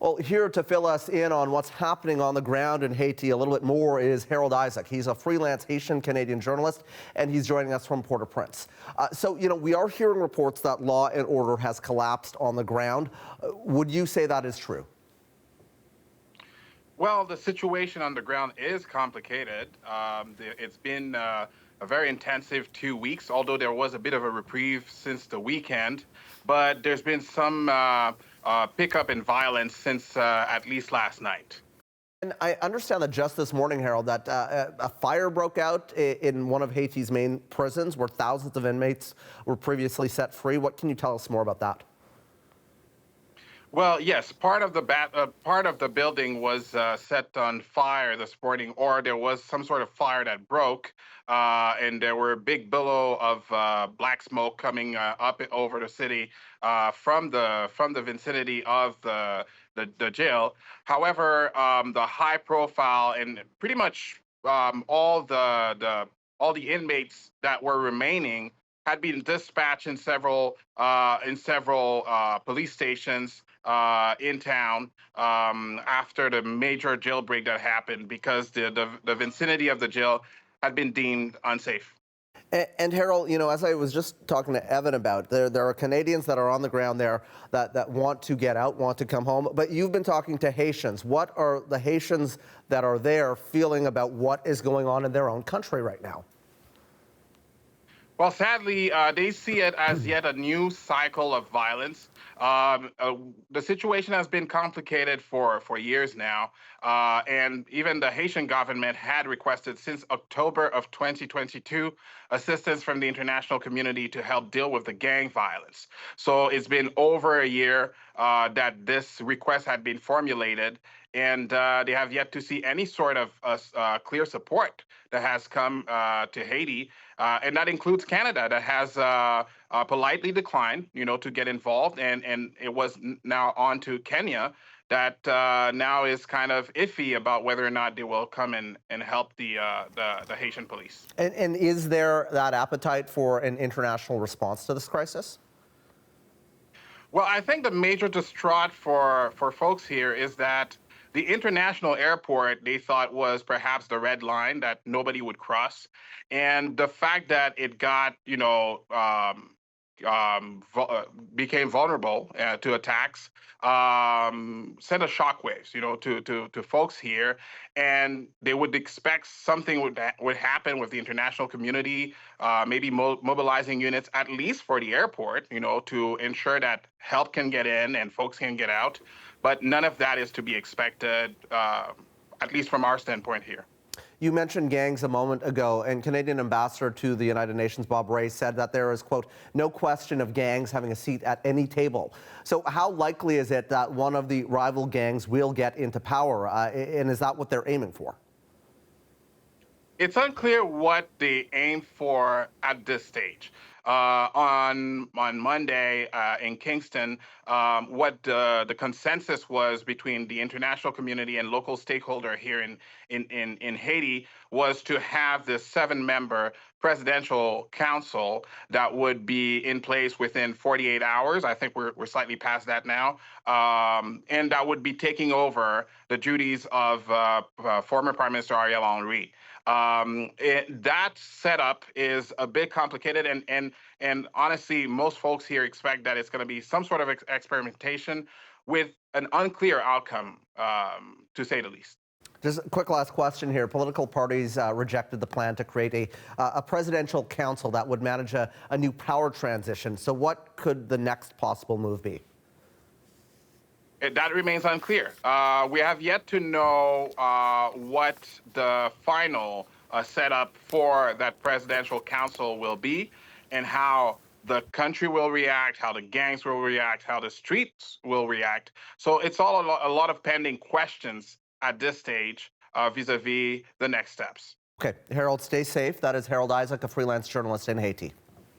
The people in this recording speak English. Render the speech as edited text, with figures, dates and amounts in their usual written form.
Well, here to fill us in on what's happening on the ground in Haiti a little bit more is Harold Issac. He's a freelance Haitian-Canadian journalist, and he's joining us from Port-au-Prince. We are hearing reports that law and order has collapsed on the ground. Would you say that is true? Well, the situation on the ground is complicated. It's been a very intensive 2 weeks, although there was a bit of a reprieve since the weekend. But there's been some pickup in violence since at least last night. And I understand that just this morning, Harold, that a fire broke out in one of Haiti's main prisons where thousands of inmates were previously set free. What can you tell us more about that? Well, yes, part of the building was set on fire this morning, or there was some sort of fire that broke, and there were a big billow of black smoke coming up over the city from the vicinity of the jail. However, the high profile and pretty much all the inmates that were remaining had been dispatched in several police stations in town after the major jailbreak that happened, because the vicinity of the jail had been deemed unsafe. And Harold, as I was just talking to Evan about, there are Canadians that are on the ground there that want to get out, want to come home, but you've been talking to Haitians. What are the Haitians that are there feeling about what is going on in their own country right now? Well, sadly, they see it as yet a new cycle of violence. The situation has been complicated for years now, and even the Haitian government had requested since October of 2022 assistance from the international community to help deal with the gang violence. So it's been over a year that this request had been formulated, and they have yet to see any sort of clear support that has come to Haiti, and that includes Canada, that has politely declined, to get involved, and it was now on to Kenya, that now is kind of iffy about whether or not they will come and help the Haitian police. And is there that appetite for an international response to this crisis? Well, I think the major distraught for folks here is that the international airport, they thought, was perhaps the red line that nobody would cross. And the fact that it got, became vulnerable to attacks, sent a shockwaves, to folks here. And they would expect something would happen with the international community, maybe mobilizing units, at least for the airport, to ensure that help can get in and folks can get out. But none of that is to be expected, at least from our standpoint here. You mentioned gangs a moment ago, and Canadian Ambassador to the United Nations, Bob Ray, said that there is, quote, no question of gangs having a seat at any table. So how likely is it that one of the rival gangs will get into power, and is that what they're aiming for? It's unclear what they aim for at this stage. On Monday in Kingston, what the consensus was between the international community and local stakeholder here in Haiti was to have this 7-member presidential council that would be in place within 48 hours. I think we're slightly past that now. And that would be taking over the duties of former Prime Minister Ariel Henry. That setup is a bit complicated, and honestly, most folks here expect that it's going to be some sort of experimentation with an unclear outcome, to say the least. Just a quick last question here. Political parties rejected the plan to create a presidential council that would manage a new power transition. So what could the next possible move be? That remains unclear. We have yet to know what the final setup for that presidential council will be, and how the country will react, how the gangs will react, how the streets will react. So it's all a lot of pending questions at this stage vis-a-vis the next steps. Okay, Harold, stay safe. That is Harold Issac, a freelance journalist in Haiti.